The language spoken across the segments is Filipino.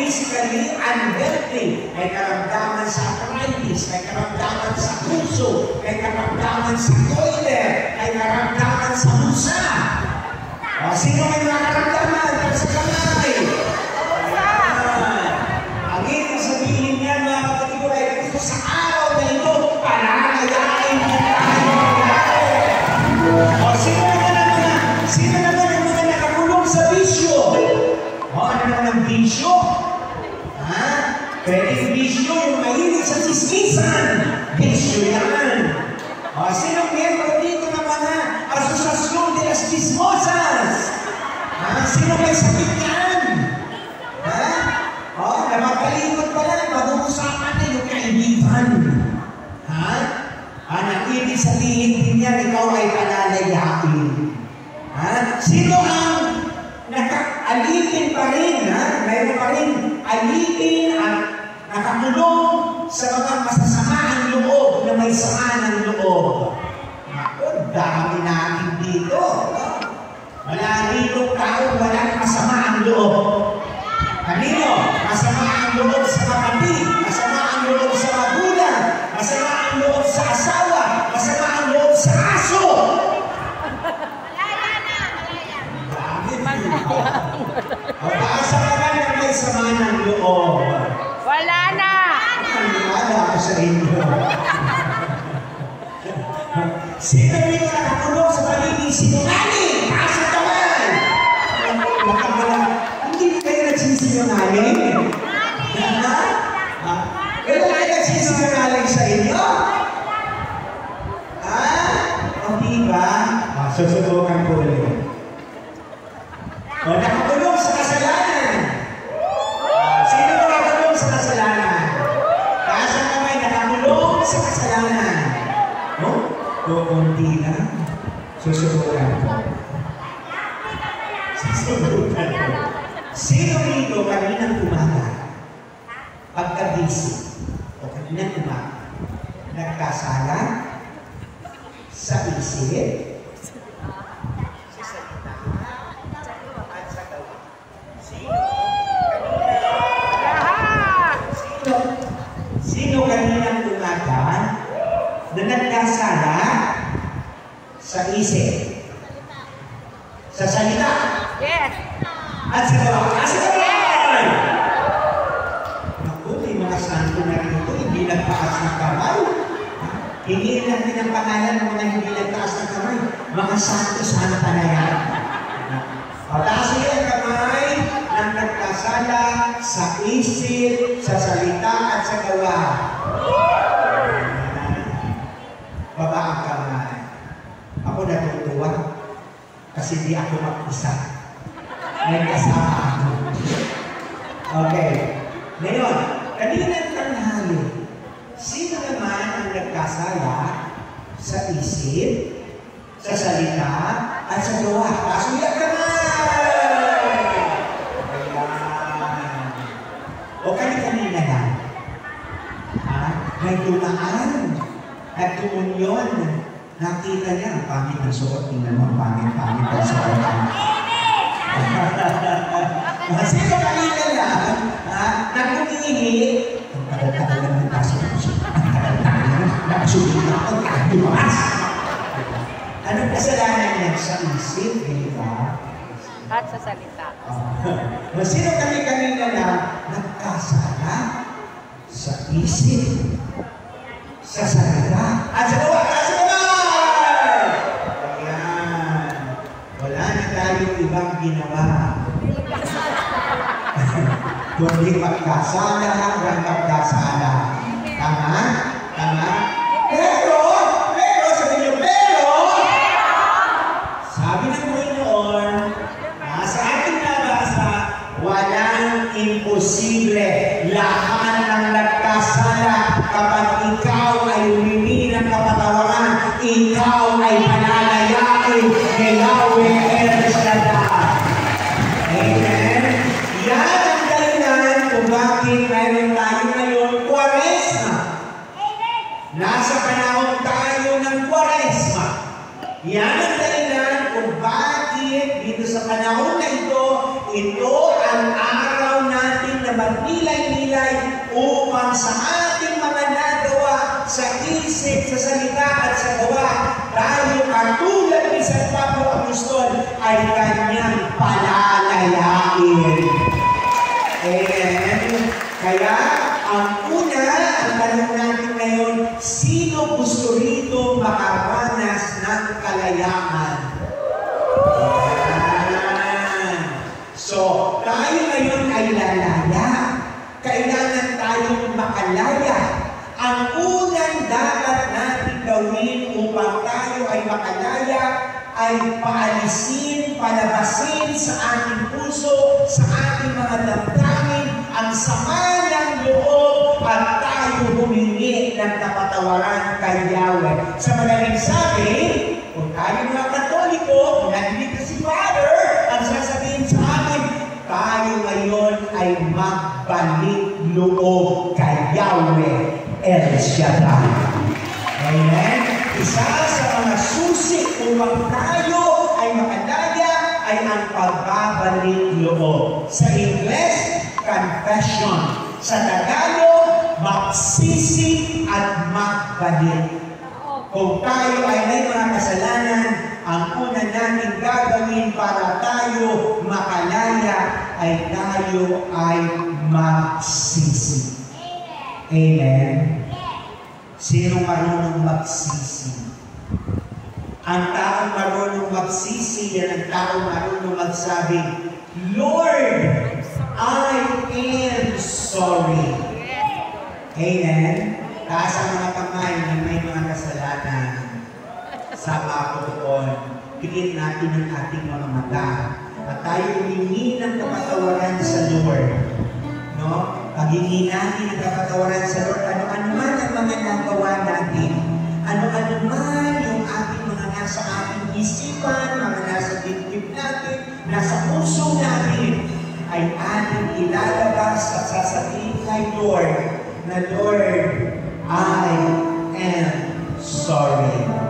physically unhealthy, may karamdaman sa arthritis, may karamdaman sa puso, may karamdaman sa goiter, may karamdaman sa musa. O, sino may mga karamdaman? Sa kamay. Ang ibig sabihin niya, mga kapatid ko, ay gusto sa araw na ito, palalayain niya tayo. O, sino naman ang mga nakakulong sa bisyo? O, ano naman ang bisyo? Ha? Pwede bisyo yung mahilig sa sismisan. Bisyo yan. O, sino miyembro dito ng mga asosasyon de las chismosas? Ha? Sino may sakit yan? Ha? O, namakalikot pa lang, mag-uusapan na yung kaibigan. Ha? Ang ibig sabihin din yan, ikaw ay palalayain. Ha? Sino ang naka-alipin pa rin, ha? Mayroon pa rin alipin at nakakulong sa mga masasamaang loob na may sama ng loob. Ako, dami natin dito. No? Wala rito tao, walang masama ang loob. Kanino? Masama ang loob sa kapatid, masama ang loob sa magulang, masama ang loob sa asawa, masama ang loob sa aso. O, paasa ka ba na may sama ng loob? Wala na! Wala ako sa inyo. Sino yung nakakulong sa paligid sinungaling? Paasa ka ba? Hindi kayo nagsisinungaling? Kaya kayo nagsisinungaling sa inyo? O diba? Susubukan ko ulit. O, nakakulong sa kasalanan. Sino nakakulong sa kasalanan? Taas ang kamay, nakakulong sa kasalanan. O, kukunti lang. Susubukan ko. Susubukan ko. Sino rito kaninang umaga? Pagkabisi o kaninang umaga, nagkasala sa isip, sino kaninang umaga na nagkasala sa isip, sa salita, Yes! at sa gawa? Sa gawa! Naku, may mga santo na rito, hindi nagtaas ng kamay. Hingin natin ang pangalan ng mga hindi nagtaas ng kamay. Mga santo santa na yan. Pataas niyo ang kamay ng nagkasala sa isip, sa salita, at sa gawa. Baba ang kamay. Ako natutuwa kasi di ako mag-isa. May kasama ako. Okay. Ngayon, kaninang tanghali, sino naman ang nagkasala sa isip, sa salita, at sa gawa? Pasuya ka na! O kanina lang. May dumaan at tumunyon. Nakita niya ang pangit ng suot. Tingnan mo, pangit-pangit ang suot. Sino kanina lang, nagkumingi, ang tagal-tagal lang ng pasok ko siya. Ang tagal-tagal lang, nakasulit na ako, lumas. Anong kasalanan niya sa isip, di ba? At sa salita. Sino kanina lang, nagkasala sa isip, sa salita, at sa gawa. Sa gawa! Ayan. Wala na tayong ibang ginawa. Kundi magkasala hanggang magkasala. Tama? Tama? Pero, sabi niyo, sabi ng Panginoon, sa ating nabasa, walang imposible. Lahat ng nagkasala kapag ikaw ay humingi ng kapatawaran, ikaw ay panalayain ni Yahweh El Shaddai. Amen? Yan ang dahilan kung bakit mayroon tayo ngayon Kwaresma. Nasa panahon tayo ng Kwaresma. Yan ang dahilan kung bakit dito sa panahon na ito ang araw natin na na magnilay-nilay upang sa ating mga nagawa, sa isip, sa salita at sa gawa, tayo katulad ni San Pablo Apostol ay kanyang palalayain. Amen. Kaya, ang una, ang tanong natin ngayon, sino gusto rito makaranas ng kalayaan? So, tayo ngayon ay lalaya. Kailangan tayong makalaya. Ang unang dapat natin gawin upang tayo ay makalaya ay paalisin, palabasin sa ating puso, sa ating mga damdamin, ang sama ng loob at tayo humingi ng kapatawaran kay Yahweh. Sa madaling sabi, kung tayo mga Katoliko, nandito si Father, ang sasabihin sa amin, tayo ngayon ay magbalik loob kay Yahweh El Shaddai. Amen? Isa sa mga susi upang tayo ay makalaya ay ang pagbabalik loob. Sa Ingles, confession. Sa Tagalog, magsisi at magbalik. Kung tayo ay may mga kasalanan, ang una natin gagawin para tayo makalaya ay tayo ay magsisi. Amen? Sino marunong magsisi? Ang taong marunong magsisi, yan ang taong marunong magsabi, Lord, I am sorry. Amen? Taas ang mga kamay na may mga kasalanan sa kapatuon. Pigil natin ang ating mga mata at tayo humingi ng kapatawaran sa Lord. No? Paghingi natin ang kapatawaran sa Lord, ano-ano man ang mga nagawa natin, ano-ano man yung ating mga nasa ating isipan, mga nasa dibdib natin, nasa puso natin, ay ating ilalabas at sasabihin kay Lord na Lord, I am sorry.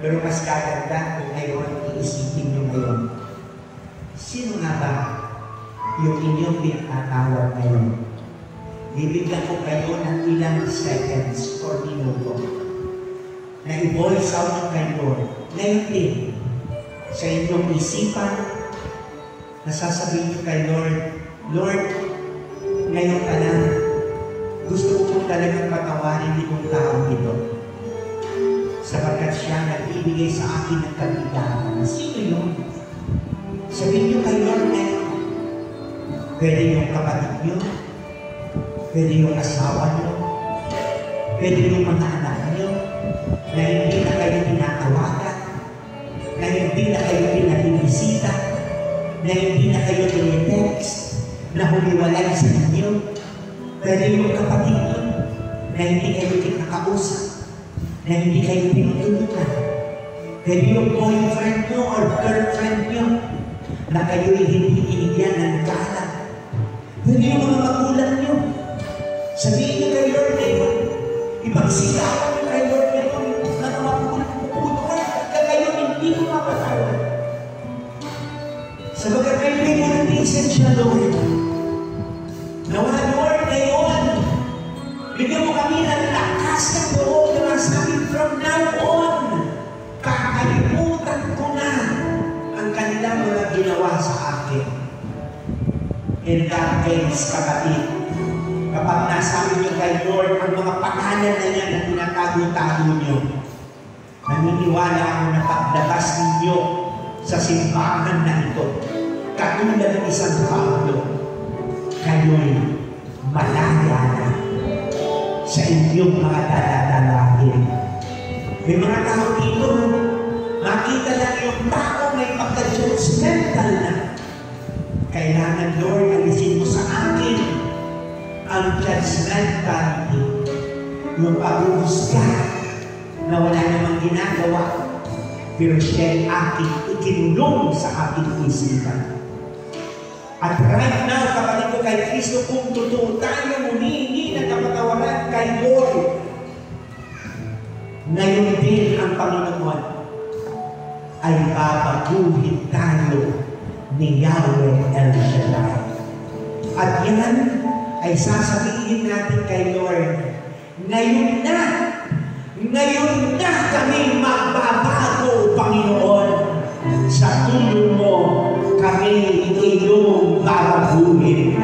Pero mas kaganda kung ngayon iisipin nyo ngayon. Sino nga ba yung inyong pinatawag ngayon. Bibigyan ko kayo ng ilang seconds or minuto na i-voice out ng kayo. Ngayon din, sa inyong isipan, nasasabihin niyo kay Lord, Lord, ngayon ka lang, gusto ko po talagang patawarin itong taong ito. Sapagkat siya nagbibigay sa akin ng kabigahan. Sino yun? Sabihin niyo kay Lord ngayon, pwede yung kapatid niyo, pwede yung asawa niyo, pwede yung mga anak niyo, na hindi na kayo tinatawagan, na hindi na kayo pinabibisita, na hindi na kayo tinitext, na humiwalay sa inyo. Pwede yung kapatid niyo, na hindi kayo kinakausap, na hindi kayo tinutulungan. Pwede yung boyfriend niyo or girlfriend niyo, na kayo hindi inigyan ng galang. Pwede yung mga magulang niyo. Sabihin niyo kay Lord ngayon, ipagsikapan niyo kay Lord ngayon, na magulang po, Lord, kayo hindi ko mapatawad. Sabagat may pinag-isin siya, Lord. Nawa, Lord, ngayon, bigyan mo kami ng lakas ng loob na masabi from now on, kakalimutan ko na ang kanilang mga ginawa sa akin. In that case, kapatid, kapag nasabi niyo kay Lord ang mga pangalan na yan na tinatago-tago niyo, naniniwala ako na paglabas ninyo sa simbahan na ito, katulad ng isang Pablo, kayo'y malaya na sa inyong mga daladalahin. May mga tao dito, makita lang yung tao may pagka-judgmental na. Kailangan, Lord, alisin mo sa akin ang judgmentality, yung pag-uusga na wala namang ginagawa, pero siya'y aking ikinulong sa aking isipan. At right now, kapatid ko kay Kristo, kung totoo tayo humihingi ng kapatawaran kay Lord, ngayon din ang Panginoon ay babaguhin tayo ni Yahweh El Shaddai. At yan ay sasabihin natin kay Lord, ngayon na kami magbabago, Panginoon. Sa tulong mo, kami iyong babaguhin.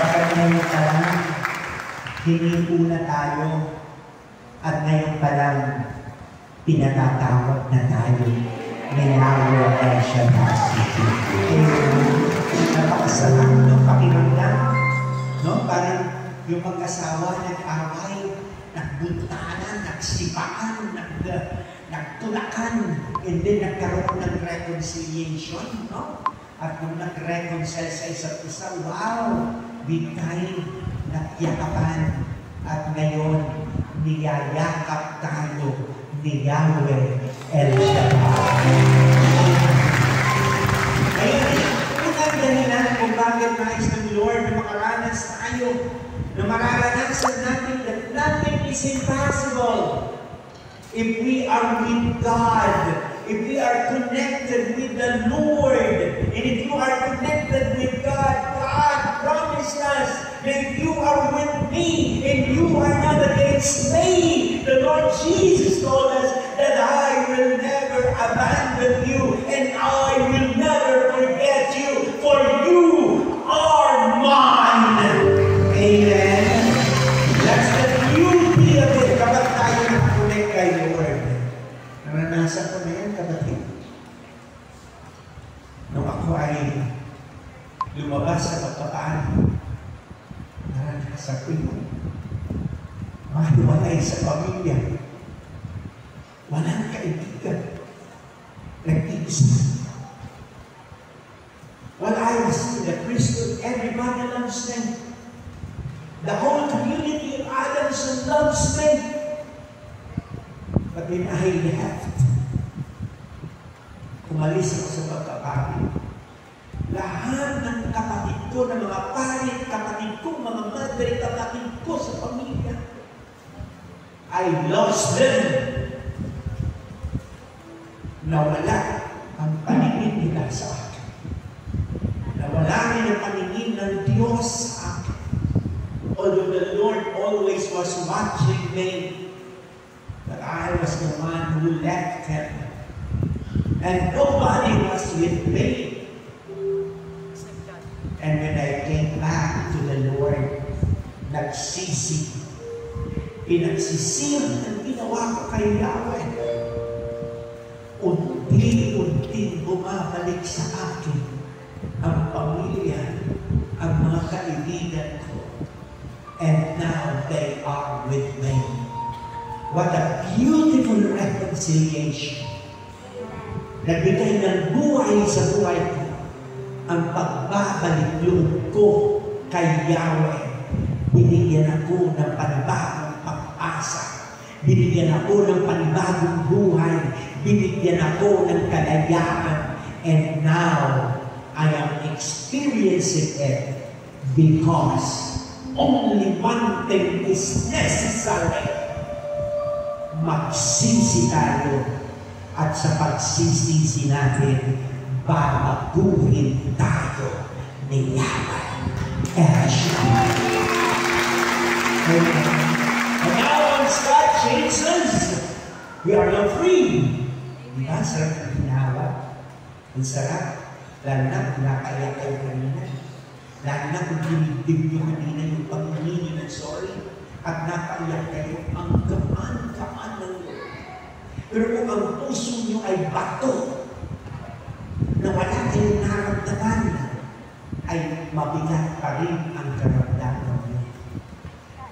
Sapagkat ngayon pa lang, hinihintay na tayo at ngayon pa lang, pinatatawag na tayo ni Yahweh El Shaddai. Napakasarap ng pakiramdam. No? Parang yung mag-asawa nag-away, nagbuntanan, nagsipaan, nagtulakan, and then nagkaroon ng reconciliation. No? At nung nag-reconcile sa isa't isa, wow! Big time, nagyakapan. At ngayon, niyayakap tayo ni Yahweh El Shaddai. Ngayon, unang dahilan kung bakit nais ng Lord na makaranas tayo, na mararanasan natin that nothing is impossible if we are with God, if we are connected with the Lord, and if you are connected with God, God promised us that if you are with me and you are not against me, the Lord Jesus told us that I will never abandon you and I will never forget you, for you are mine. Amen. That's the beauty of it. Kapag tayo nakakunik kay Lord. Naranasan ko na yan, kapatid. Nung ako ay lumabas sa pagpapaan, naranasan ko yun. Mahiwalay sa pamilya. Walang kaibigan. Nag-iisa. While I was in the priesthood, everybody loves them. The whole community of Adamson loves me. But when I left, umalis ako sa pagkapari. Lahat ng kapatid ko, ng mga parit, kapatid ko, mga madre, kapatid ko sa pamilya, I lost them. Nawala ang paningin nila sa akin. Nawala rin ang paningin ng Diyos sa akin. Although the Lord always was watching me, but I was the one who left Him. And nobody was with me. And when I came back to the Lord, nagsisi. Pinagsisihan ang ginawa ko kay Yahweh. Unti-unti bumabalik sa akin ang pamilya, ang mga kaibigan ko. And now they are with me. What a beautiful reconciliation. Nagbigay ng buhay sa buhay ko ang pagbabalik loob ko kay Yahweh. Binigyan ako ng panibagong pag-asa. Binigyan ako ng panibagong buhay. Binigyan ako ng kalayaan. And now, I am experiencing it because only one thing is necessary. Magsisi tayo. At sa pagsisisi natin, babaguhin tayo ni Yahweh El Shaddai. And now when God changes, we are now free. Diba? Sarap ng ginawa. Ang sarap. Lalo na kung nakaiyak kayo kanina. Lalo na kung dinigdig nyo kanina yung panghihingi ng sorry. At nakaiyak kayo, ang gaan-gaan ng Lord. Pero kung ang puso nyo ay bato, na wala kayong naramdaman, ay mabigat pa rin ang karamdaman nyo.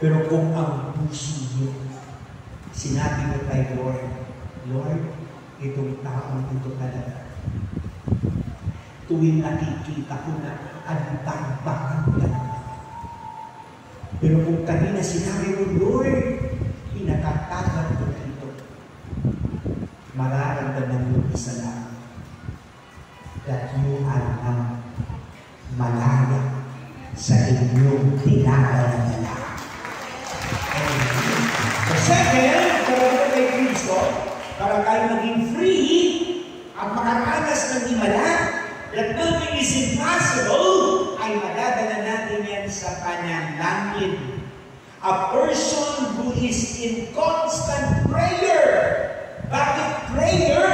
Pero kung ang puso nyo, sinabi mo kay Lord, Lord, itong taong ito talaga. Tuwing nakikita ko na antang-bakang ganda. Pero kung kanina sinabi mo, Lord, pinakatagan ko dito, mararamdaman mo isa lang, that you are now malaya sa inyong tinadala. The second, para kay Kristo, para kayo maging free at makaranas ng himala, that nothing is impossible, ay madadala natin yan sa panalangin. A person who is in constant prayer. Bakit prayer?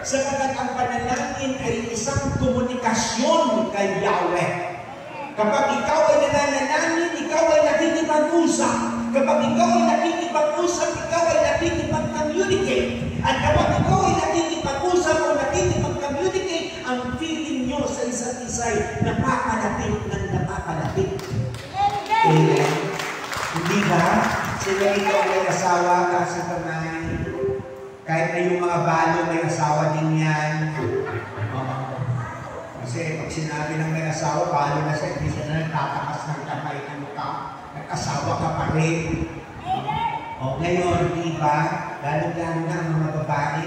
Sapagkat ang panalangin ay isang komunikasyon kay Yahweh. Kapag ikaw ay nananalangin, ikaw ay nakikipag-usap. Kapag ikaw ay nakikipag-usap, ikaw ay nakikipag-communicate. At kapag ikaw ay nakikipag-usap o nakikipag-communicate, ang feeling nyo sa isa't isa ay napapalapit ng napapalapit. Amen. Hindi ba? Sila ikaw may asawa kasi kamay. Kahit na yung mga balo may asawa din yan. Kasi pag sinabi ng may asawa, balo na siya, hindi siya na nagtatakas ng kamay. Ano ka? Nag-asawa ka pa rin. Ngayon, di ba? Lalo-lalo na ang mga babae.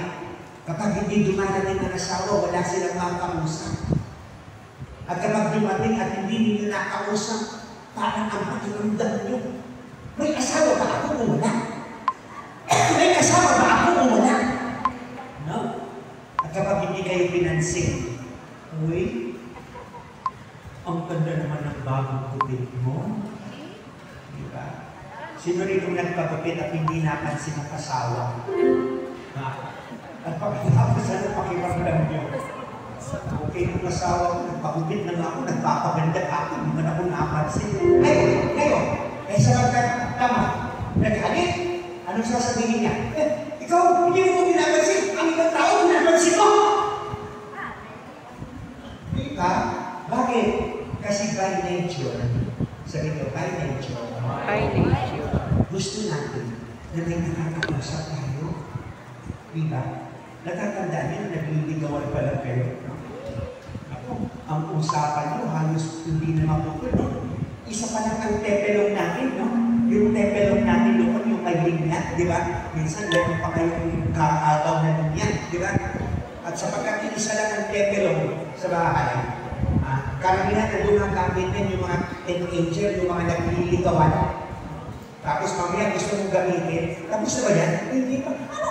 Kapag hindi dumarating ng asawa, wala silang makausap. At kapag dumating at hindi ninyo nakausap, parang ang pakiramdam nyo. May asawa ba ako o wala? May asawa ba ako o wala? No? At kapag hindi kayo pinansin, uy, ang ganda naman ng bagong gupit mo. Diba? Sino rin yung nagpagupit at hindi napansin ang kasawa? At pagkatapos ano pakiramdam nyo? Okay, yung kasawa ko, nagpagupit na nga ako, nagpapaganda ako, hindi man ako napansin. Ngayon, sabagkat tama, naghalit, anong sasabihin niya? Ikaw, hindi mo binapansin, ang ibang tao, binapansin mo! Diba? Bakit? Kasi by nature, sabi ko, by nature, gusto natin na may nakakausap tayo. Diba? Natatandaan niyo, nagliligawan pa lang kayo. Ang usapan niyo, halos hindi na mapupuno. Isa pa lang ang tepelong natin, no? Yung tepelong natin doon, yung may lignat, di ba? Minsan, meron pa kayong kaagaw na lignat, di ba? At sapagkat isa lang ang tepelong sa bahay, karamihan na gumagamit din yung mga teenager, yung mga nagliligawan. Tapos mamaya gusto mong gamitin. Tapos na ba yan? Hindi pa. Ano?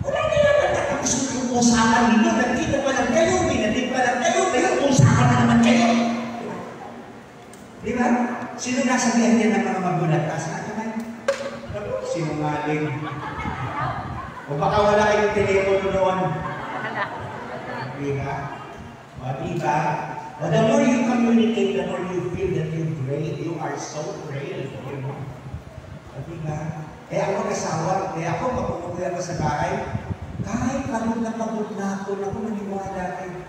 Wala na yan. Tapos yung usapan ninyo, nagkita pa lang kayo, minatin pa lang kayo, usapan na naman kayo. Di ba? Sino nasabihan niya ng mga magulat? Saan naman? Sinungaling. O baka wala kayong telepono noon. Di ba? O di ba? O the more you communicate, the more you feel that you're great. You are so great. O di ba? Kaya ako kasawa, kaya ako mapupunta ako sa bahay, kahit pagod na ako, naniwala kayo.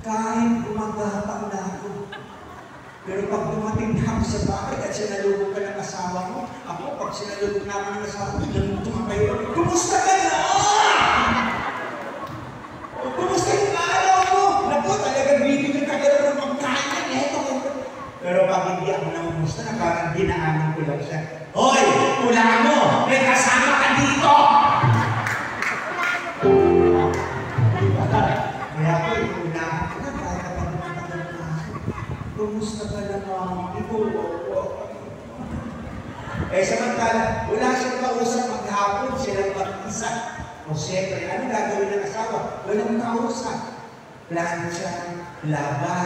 Kahit gumagapang na ako. Pero pag dumating na ako sa bahay at sinalubog ka ng asawa mo, ako pag sinalubog naman ng asawa mo, nanutong kayo, kumusta ka na? Kumusta yung araw mo? Naku, talagang bibigyan ka gano'n ng magkain. Pero pag hindi ako namumusta, parang dinaanan ko lang siya. Hoy! Pula mo! May kasama ka dito! Kaya ako, inunahan ko na, kaya kapag matagal na ako. Kumusta ka na mga ito? Samantala, wala siyang kausap maghapon, silang mag-isa. O siyempre, ano gagawin ng asawa? Walang kausap. Plancha, laba,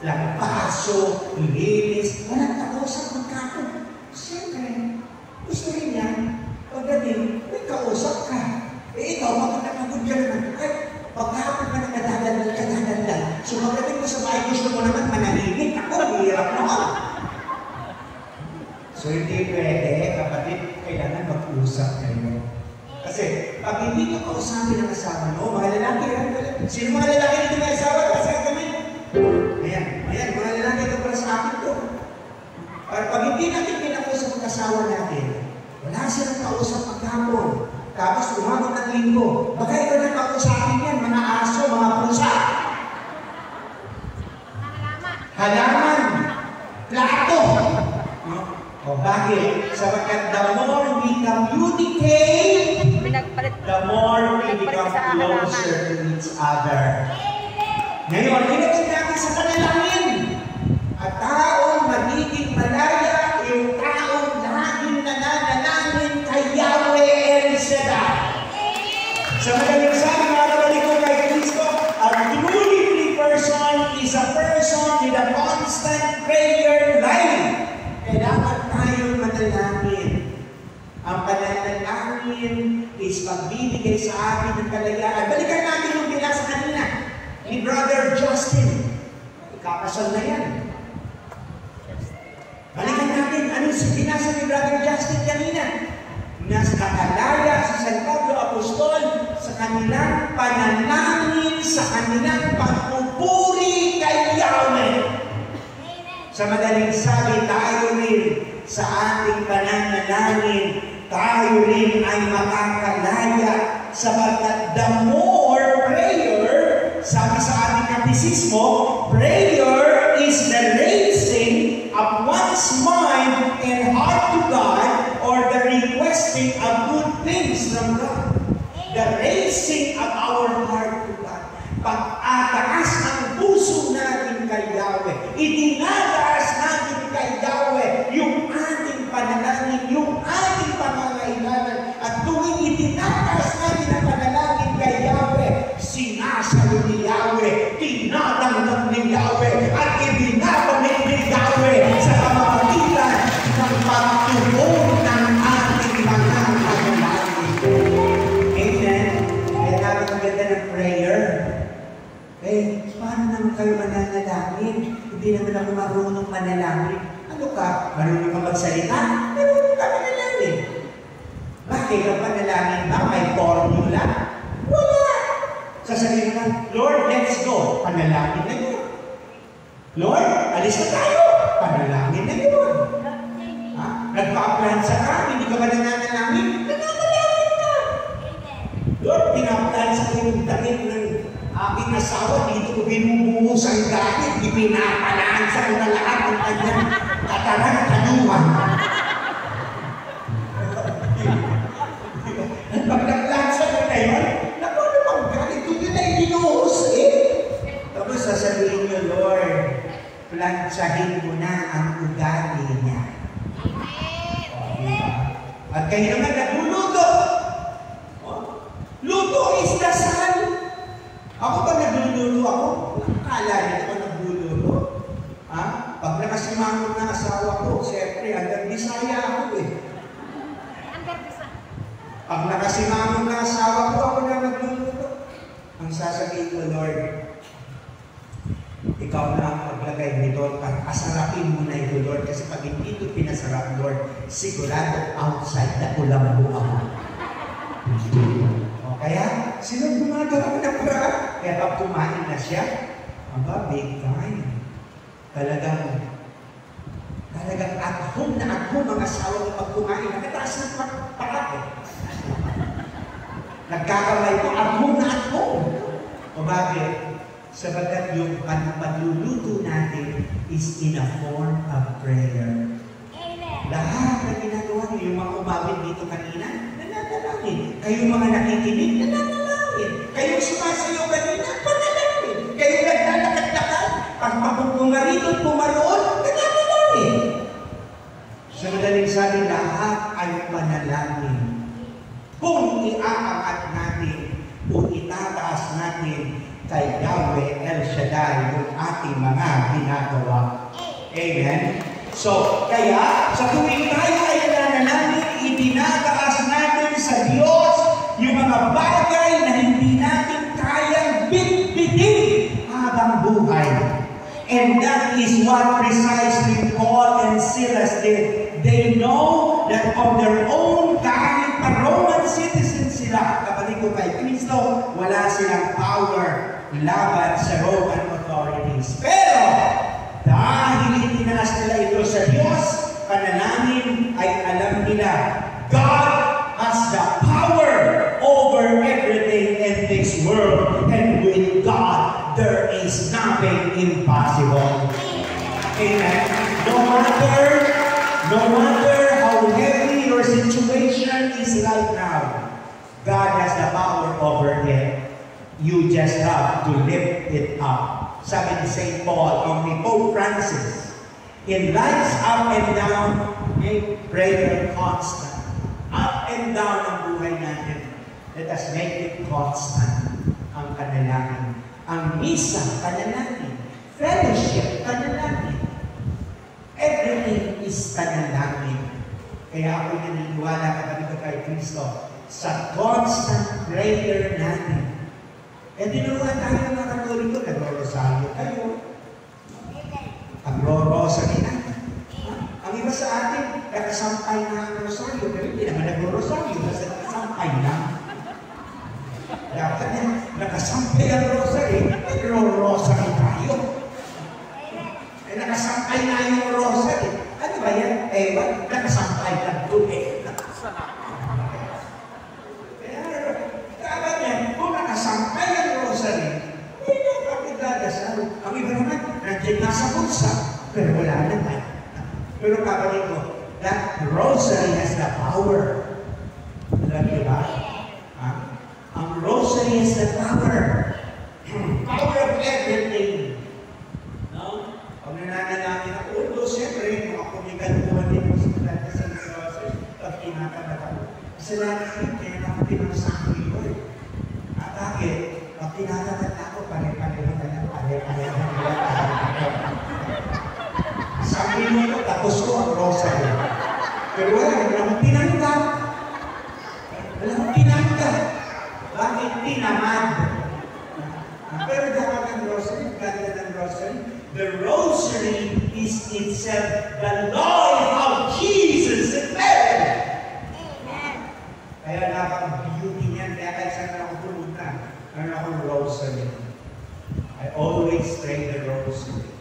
lampaso, ilinis, walang kausap maghapon. Siyempre, gusto rin yan. Pagdating, may kausap ka. Ikaw, magandang ka naman. Paghapon ka na kadadal. So pagdating mo sa bahay, gusto mo naman manahimik. Ako, hirap naman. So hindi pwede, kapatid, kailangan mag-usap kayo. Kasi pag hindi ka kausapin ng asawa mo, mga lalaki, sino mga lalaki dito may asawa? Kasi kami. Ayan, mga lalaki ito para sa akin to. Pag hindi natin pinakausap ang asawa natin, wala silang kausap maghapon. Tapos umabot ng linggo. Baka ito na kausapin yan, mga aso, mga pusa. Halaman. Plato. O bakit? Sapagkat the more we communicate, the more we become closer to each other. Ngayon, ilagay natin sa panalangin. At taong magiging malaya, yung taong laging nananalangin kay Yahweh El Shaddai. Sa madaling sabi, nakakabalik ko kay Kristo, a truly free person is a person with a constant prayer life. Kailangan tayong manalangin. Ang pananalangin is pagbibigay sa atin ng kalayaan. Balikan natin yung binasa kanina ni Brother Justin. Ikakasal na yan. sinabi sa ni Brother Justin kanina, na nakalaya si San Pablo Apostol sa kanilang pananangin, sa kanilang pagpupuri kay Yahweh. Sa madaling sabi, tayo rin sa ating pananalangin, tayo rin ay makakalaya sapagkat the more prayer, sabi sa ating kapisismo, prayer is the raising of one's mind and heart to God or the requesting of good things from God. The raising of our heart to God. Pag-ataas ang puso natin kay Yahweh. Itinataas natin kay Yahweh yung ating panalangin, yung ating pangangailangan. At tuwing itinataas natin ang panalangin kay Yahweh, sinasalo ni Yahweh, tinatanggap ni Yahweh, at ibinabalik ni Yahweh sa pamamagitan ng pagtugon ng ating mga panalangin. Amen? Kaya namin ang ganda ng prayer. Eh, paano naman kayo mananalangin? Hindi naman ako marunong manalangin. Ano ka? Marunong ka magsalita? Marunong ka manalangin. Bakit ang panalangin ba? May formula? Wala! Sasabihin ka, Lord, let's go. Panalangin na yun. Lord, alis na tayo. Panalangin na yun. Ha? Nagpa-plan sa ka, hindi ka ba nananalangin? Nananalangin ka. Lord, pinaplan sa yung damit ng aking asawa, dito ko binubuhos ang gamit, ipinapalansa ko na lahat ng kanyang katarang-tanuhan. Pag naglansa ko na yun, naku, ano bang galit ko yun ay binuhos eh. Tapos sasabihin niyo, Lord, plansahin mo na ang ugali niya. At kayo naman nagluluto. Luto is dasal. Ako ba nagluluto ako? Nakakala rin ako nagluluto. Ha? Pag nakasimangon na asawa ko, siyempre, hanggang Bisaya ako eh. Pag nakasimangon na asawa ko, ako na nagluluto. Ang sasabihin ko, Lord, ikaw na ang maglagay nito at asarapin mo na ito, Lord. Kasi pag hindi ito pinasarap, Lord, sigurado outside na ulam mo ako. Kaya, sino gumagawa ng paraan? Kaya pag kumain na siya, aba, big time. Talagang at home ang asawa ng pag kumain. Nakataas ng paraan. Nagkakamay ko, at home. O bakit? Sabagat yung pagluluto natin is in a form of prayer. Lahat na ginagawa niyo, yung mga umawit dito kanina, nananalangin. Kayong mga nakikinig, nananalangin. Kayong sumasayaw kanina, panalangin. Kayong naglalakad-lakad, pag mapupungarito at pumaroon, nananalangin. Sa madaling sabi, lahat ay panalangin. Kung iaangat natin, kung itataas natin kay Yahweh El Shaddai yung ating mga ginagawa. Amen? So, kaya, sa tuwing tayo ay nananalangin, itinataas natin sa Diyos yung mga bagay na hindi natin kayang bitbitin habang buhay. And that is what precisely Paul and Silas did. They know that on their own, kahit pa Roman citizens sila, kapatid ko kay Kristo, wala silang power laban sa Roman authorities. Pero, dahil itinaas nila ito sa Diyos, panalangin ay alam nila, God has the power over everything in this world. And with God, there is nothing impossible. Amen. No matter how heavy your situation is right now, God has the power over it. You just have to lift it up. Sabi ni St. Paul, or ni Pope Francis, in life's up and down, make prayer constant. Up and down ang buhay natin. Let us make it constant. Ang panalangin. Ang misa, panalangin. Fellowship, panalangin. Everything is panalangin. Kaya ako naniniwala kapatid ko kay Kristo sa constant prayer natin. Eh, dinuruan tayo ng mga Katoliko, nag-rosaryo kayo. Ang rosary natin. Ang iba sa atin, nakasampay na ang rosaryo, pero hindi naman nag-rosaryo, basta nakasampay na. Dapat yan, nakasampay ang rosaryo, nag-rosaryo tayo. Eh, nakasampay na yung rosaryo. Ano ba yan? Ewan, nakasampay lang doon eh. Kaya yan, kung nakasampay ang rosaryo, hindi na kapit dadasal. Ang iba naman, nandiyan nasa bulsa, pero wala naman. Pero kapatid ko, that rosary has the power. Alam niyo ba? Ang rosary has the power. Power of everything. No? Pag nananalangin ako, although siyempre, mga kumigantuan din mo sa rosary, pag kinakabat ako. Kasalanan ko, kaya ako pinagsabi ko eh. At bakit? Pag kinakabat ako, pare-pareho na lang, pare-pareho na lang. Sabi mo ko, tapos ko ang rosary. Pero walang pinanggat. Walang pinanggat. Bakit tinamad? Pero dapat ang rosary, ganda ng rosary. The rosary is itself the life of Jesus in heaven. Kaya napaka-beauty niyan. Kaya kahit saan ako pumunta, meron akong rosary. I always pray the rosary.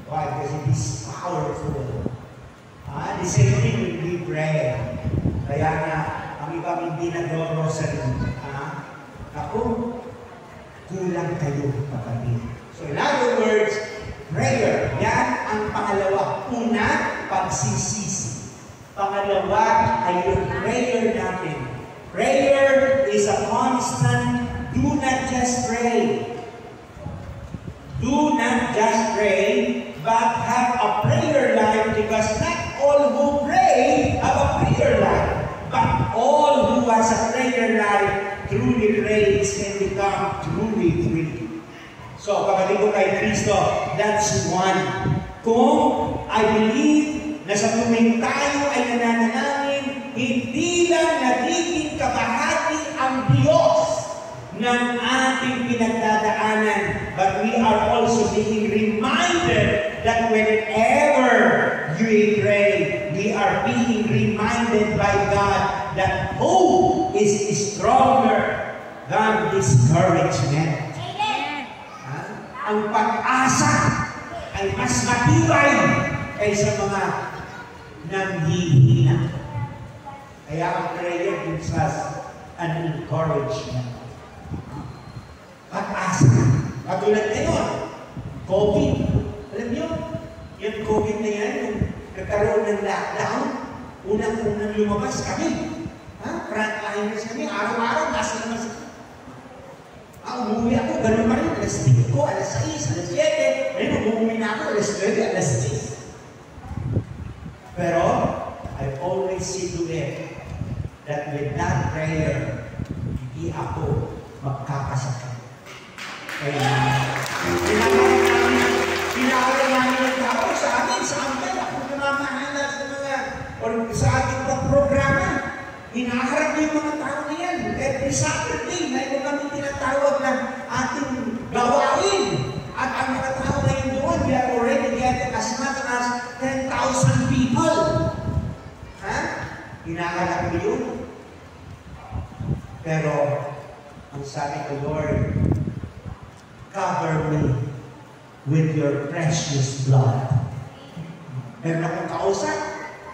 Why? Because it is powerful. The same thing when we pray. Kaya nga, ang ibang hindi nag-rosary. Ako, kulang kayo, kapatid. So in other words, prayer. Yan ang pangalawa. Una, pagsisisi. Pangalawa ay yung prayer natin. Prayer is a constant, do not just pray. Do not just pray, but have a prayer life, because not all who pray have a prayer life. But all who has a prayer life truly prays can become truly free. So, kapatid ko kay Kristo, that's one. Kung I believe na sa tuwing tayo ay nananalangin, hindi lang nagiging kabahagi ang Diyos ng ating pinagdadaanan, but we are also being reminded that whenever you pray, we are being reminded by God that hope is stronger than discouragement. Ang pag-asa ay mas matibay kaysa mga nanghihina. Kaya ang prayer gives us an encouragement. Pag-asa. Katulad ngayon, COVID. Alam niyo, yung COVID na yan, yung nagkaroon ng lockdown, unang lumabas kami. Frontliners kami, araw-araw, nasa naman sa... umuwi ako, ganun pa rin, alas 5, alas 6, alas 7, ngayon, umuwi na ako, alas 9, alas 10. Pero, I always see to it that with that prayer, hindi ako magkakasakit. Kaya, pinakaroon namin ang tao sa amin, sa amin, ako namamahala sa mga, or sa ating programa, hinaharap yung mga tao na yan. Every Saturday, mayroon kami tinatawag na ating gawain. At ang mga tao na yun doon, we are already getting as much as 10,000 people. Hinaharap mo yun. Pero, ang sabi ko, Lord, cover me with your precious blood. Meron akong kausap.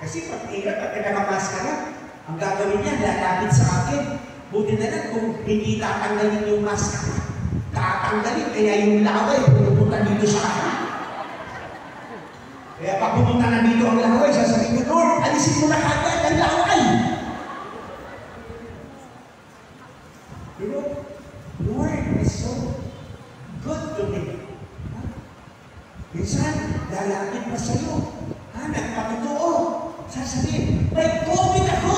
Kasi pag naka-maskara, ang gagawin niya, lalapit sa akin. Buti na lang kung hindi tatanggalin yung maskara. Tatanggalin, kaya yung laway, pupunta dito sa akin. Kaya pag pumunta na dito ang laway, sasabihin ko, Lord, alisin mo na kagad ang laway. Lord is so good to me. Minsan, lalapit pa sa'yo. Nagpatotoo. Sasabihin, may COVID ako!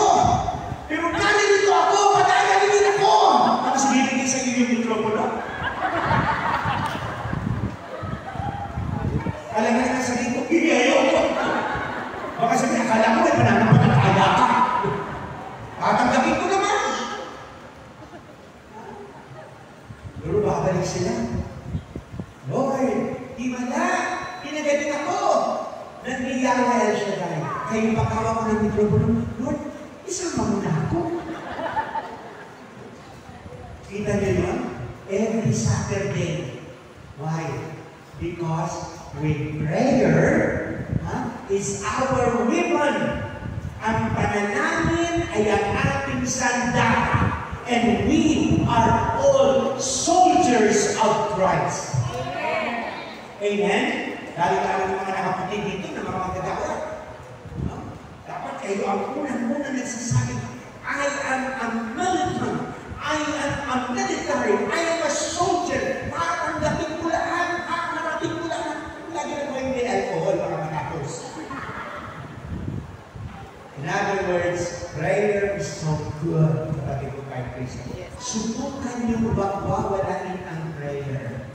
Pero nalilito ako! Matalagin ako! Tapos nilagay sa iyo yung mikropono. Alam nga na sabihin ko, ayaw ko! Baka sabihin, akala ko, may pananampalataya ka. Tatanggapin ko naman. Pero babalik sila. Lord, di ba na? Pinagaling ako. Nagbiyaya siya dahil. kayo pagkawa ko ng mikropono, Lord, isama mo na ako. Kita niyo yun? Every Saturday. Why? Because with prayer is our weapon. Ang panalangin ay ang ating sandata. And we are all soldiers of Christ. Amen? Lalo-lalo ng mga nakapatid dito na mga magagawa. Dapat kayo ang unang-unang nagsasabi, I am a militant. I am a military. I am a soldier. Makatanggapin ko lahat. Makakarating ko lahat. Lagi na ko hindi alcohol, baka matapos. In other words, prayer is so good. Kapatid ko kay Kristo. Subukan niyo ba wawalain ang prayer?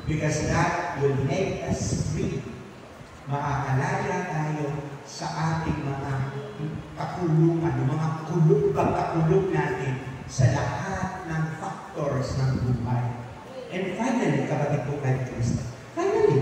Because that will make us free. Makakalaya tayo sa ating mga kakulungan, mga pagkakulong natin sa lahat ng factors ng buhay. And finally, kapatid ko kay Kristo. Finally,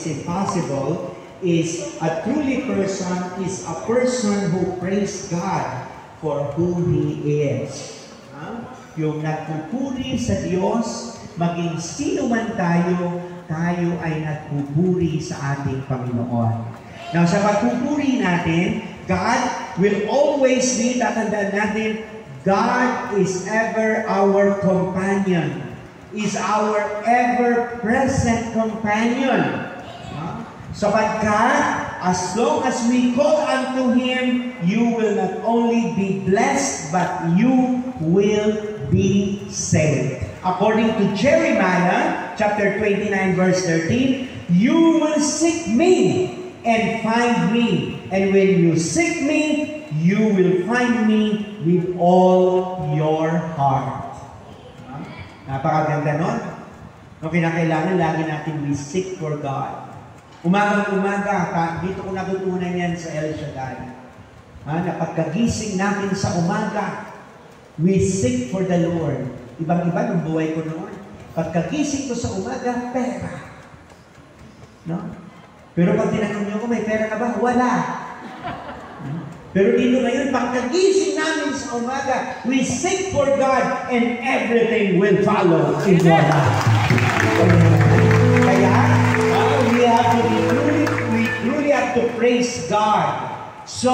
is impossible is a truly person is a person who praise God for who He is. Yung nagpupuri sa Diyos, maging sino man tayo, tayo ay nagpupuri sa ating Panginoon. Now, sa pagpupuri natin, God will always be, tatandaan natin, God is ever our companion, is our ever-present companion. Sapagkat, as long as we call unto Him, you will not only be blessed, but you will be saved. According to Jeremiah, chapter 29, verse 13, you will seek me and find me. And when you seek me, you will find me with all your heart. Napakaganda nun. No, kinakailangan lagi natin we seek for God. Umagang-umaga, dito ko natutunan yan sa El Shaddai. Na pagkagising natin sa umaga, we seek for the Lord. Ibang-iba ng buhay ko noon. Pagkagising ko sa umaga, pera. No? Pero pag tinanong niyo ko, may pera ka ba? Wala. Pero dito ngayon, pagkagising namin sa umaga, we seek for God and everything will follow in your life. Kaya, we truly have to praise God. So,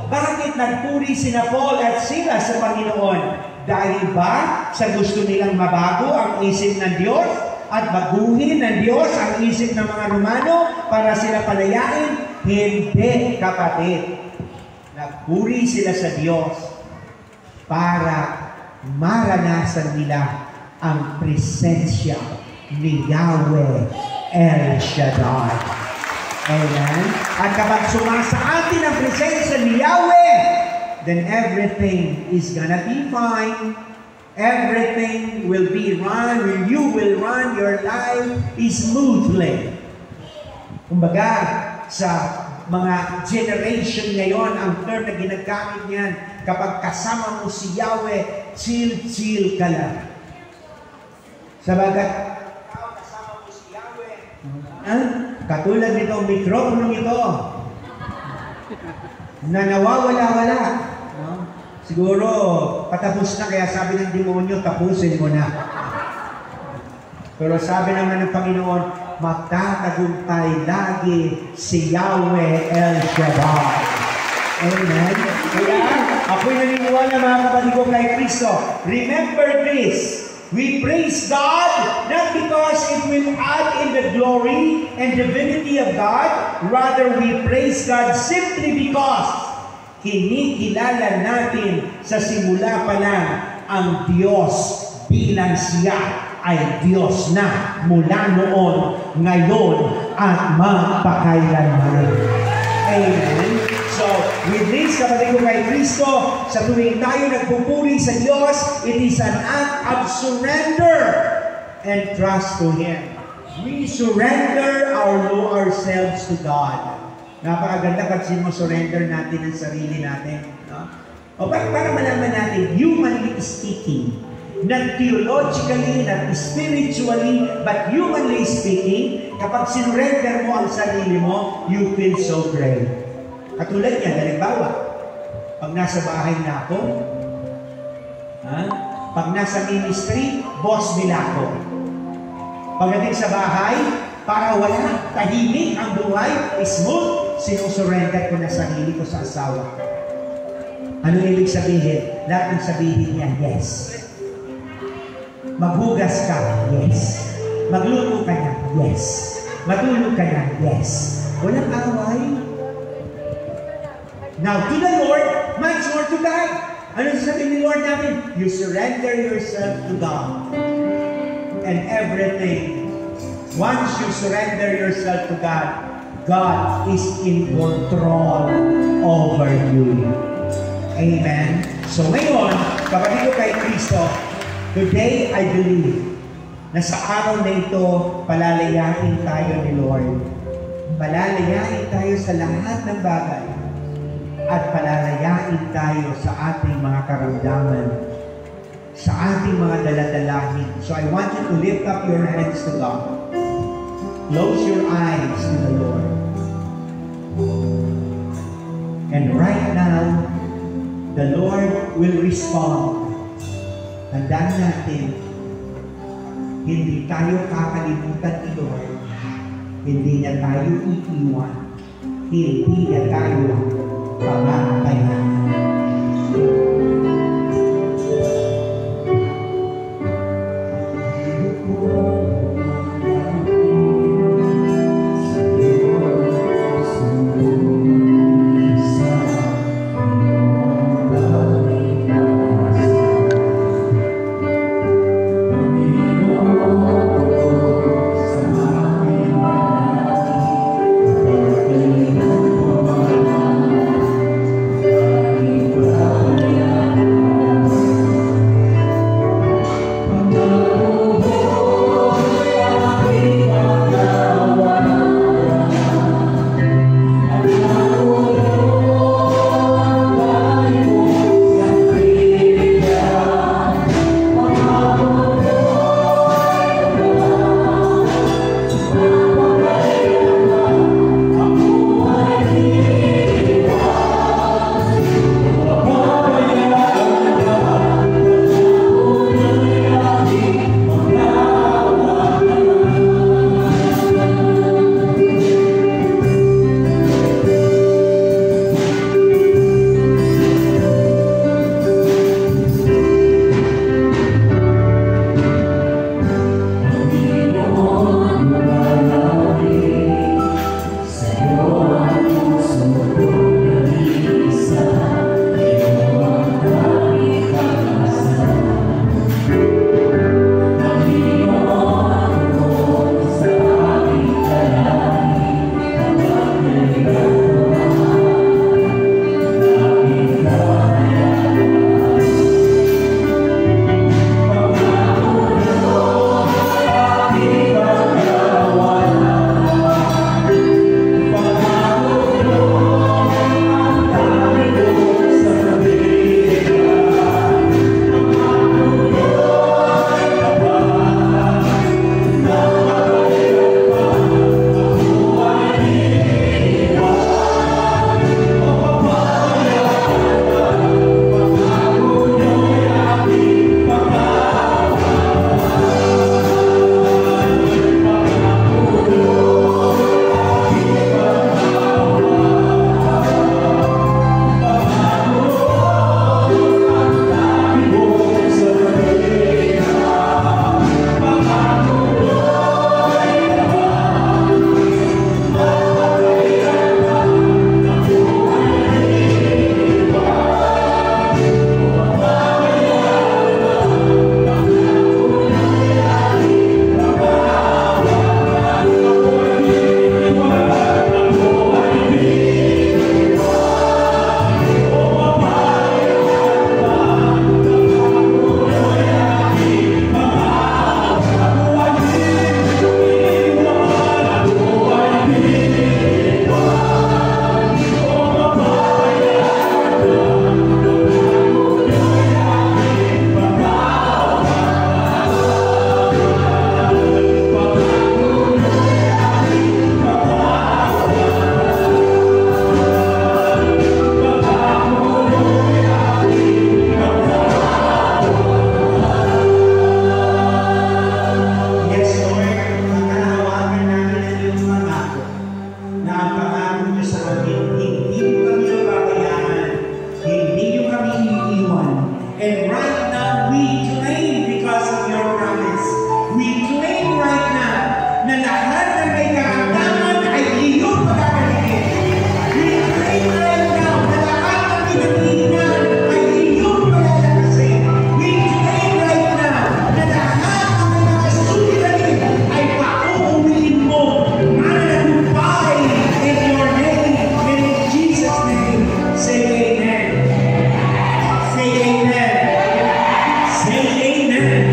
bakit nagpuri sina Paul at Silas sa Panginoon? Dahil ba sa gusto nilang mabago ang isip ng Diyos at baguhin ng Diyos ang isip ng mga Romano para sila palayain? Hindi, kapatid. Nagpuri sila sa Diyos para maranasan nila ang presensya ni Yahweh El Shaddai. Amen? At kapag sumasa atin ang presensya ni Yahweh, then everything is gonna be fine. Everything will be run, you will run your life smoothly. Kumbaga, sa mga generation ngayon, ang term na ginagamit niyan, kapag kasama mo si Yahweh, chill ka lang. Sabagat, kasama mo si Yahweh, katulad nitong mikropono ito, na nawawala-wala. No? Siguro, patapos na, kaya sabi ng demonyo, tapusin mo na. Pero sabi naman ng Panginoon, magtatagumpay lagi si Yahweh El Shaddai. Amen? Kaya, ako'y naniniwala mga kapatid ko kay Kristo. Remember this, we praise God not because it will add in the glory and divinity of God, rather we praise God simply because kinikilala natin sa simula pa lang ang Diyos bilang siya ay Diyos na mula noon, ngayon, at magpakailanman. Amen? So, with this, kapatid ko kay Kristo, sa tuwing tayo nagpupuri sa Diyos, it is an act of surrender and trust to Him. We surrender ourselves to God. Napakaganda pag surrender natin ang sarili natin. No? O para malaman natin, humanly speaking, not theologically, not spiritually, but humanly speaking, kapag sinurrender mo ang sarili mo, you feel so great. Katulad niya, halimbawa, pag nasa bahay na ako, pag nasa ministry, boss nila ako. Pagdating sa bahay, para wala, tahimik ang buhay, smooth, sinusurrender ko na sarili ko sa asawa. Anong ibig sabihin? Lahat ng sabihin niya, yes. Maghugas ka, yes. Magluto ka na, yes. Matulog ka na, yes. Walang away. Now, to the Lord, much more to God. Ano sasabihin ni Lord natin? You surrender yourself to God. And everything, once you surrender yourself to God, God is in control over you. Amen? So ngayon, kapatid ko kay Kristo, today, I believe na sa araw na ito, palalayain tayo ni Lord. Palalayain tayo sa lahat ng bagay at palalayain tayo sa ating mga karamdaman, sa ating mga daladalahin. So I want you to lift up your hands to God. Close your eyes to the Lord. And right now, the Lord will respond. Tandaan natin, hindi tayo kakalimutan ni Lord. Hindi niya tayo iiwan. Hindi niya tayo pangangkailangan. Yeah. na ang pangako niyo sa amin, hindi niyo kami mababayaan, hindi niyo kami iiwan. And right now, we claim because of your promise. We claim right now na lahat ng may karamdaman ay iyong pagkakaligid. We claim right now na lahat ng pinag-iinan ay iyong pagkakasin. We claim right now na lahat ng may nakasulanin ay pauuwiin mo. Mananagumpay in your name, in Jesus' name. Say amen. Say amen. Say amen.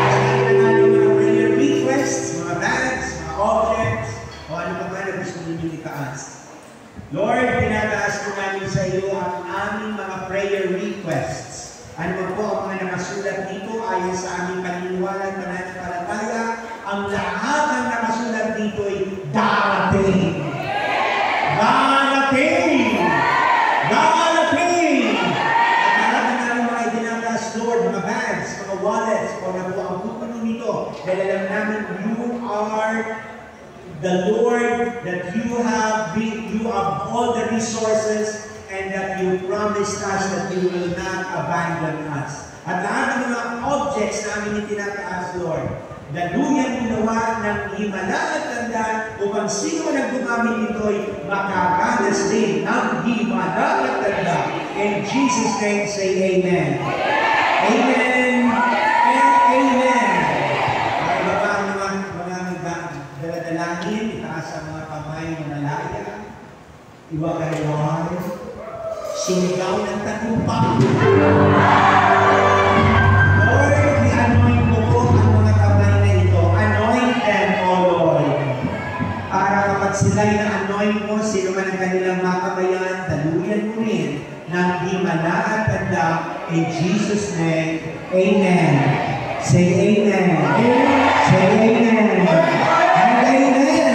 Sabi na natin mga prayer requests, mga bags, mga objects, o ano pa man na gusto ninyo itaas. Lord, tinataas ko namin sa iyo ang aming mga prayer requests. Ano man po ang mga nakasulat dito ayon sa aming paniniwala at pananampalataya, ang lahat ng nakasulat dito ay darating. Darating! Darating! At lahat ng aming mga itinataas, Lord, mga bags, mga wallets, o na po ang pupuno nito, dahil alam namin you are the Lord, that you have all the resources, and that you promised us that you will not abandon us. At lahat ng mga objects namin itinataas, Lord, daluyan ginawa ng himala at tanda upang sino ang gumamit nito'y makaranas din ng himala at tanda. In Jesus' name, say amen. Amen. And amen. Ay, baba ang mga daladalangin, itaas ang mga kamay na nalaya. Iwagayway. Sumigaw ng tagumpay. Lord, i-anoint mo po ang mga kamay na ito. Anoint them, O Lord. Para kapag sila'y na-anoint mo, sino man ang kanilang makabayan, daluyan mo rin ng himala at tanda. In Jesus' name, amen. Say amen. Say amen. And amen.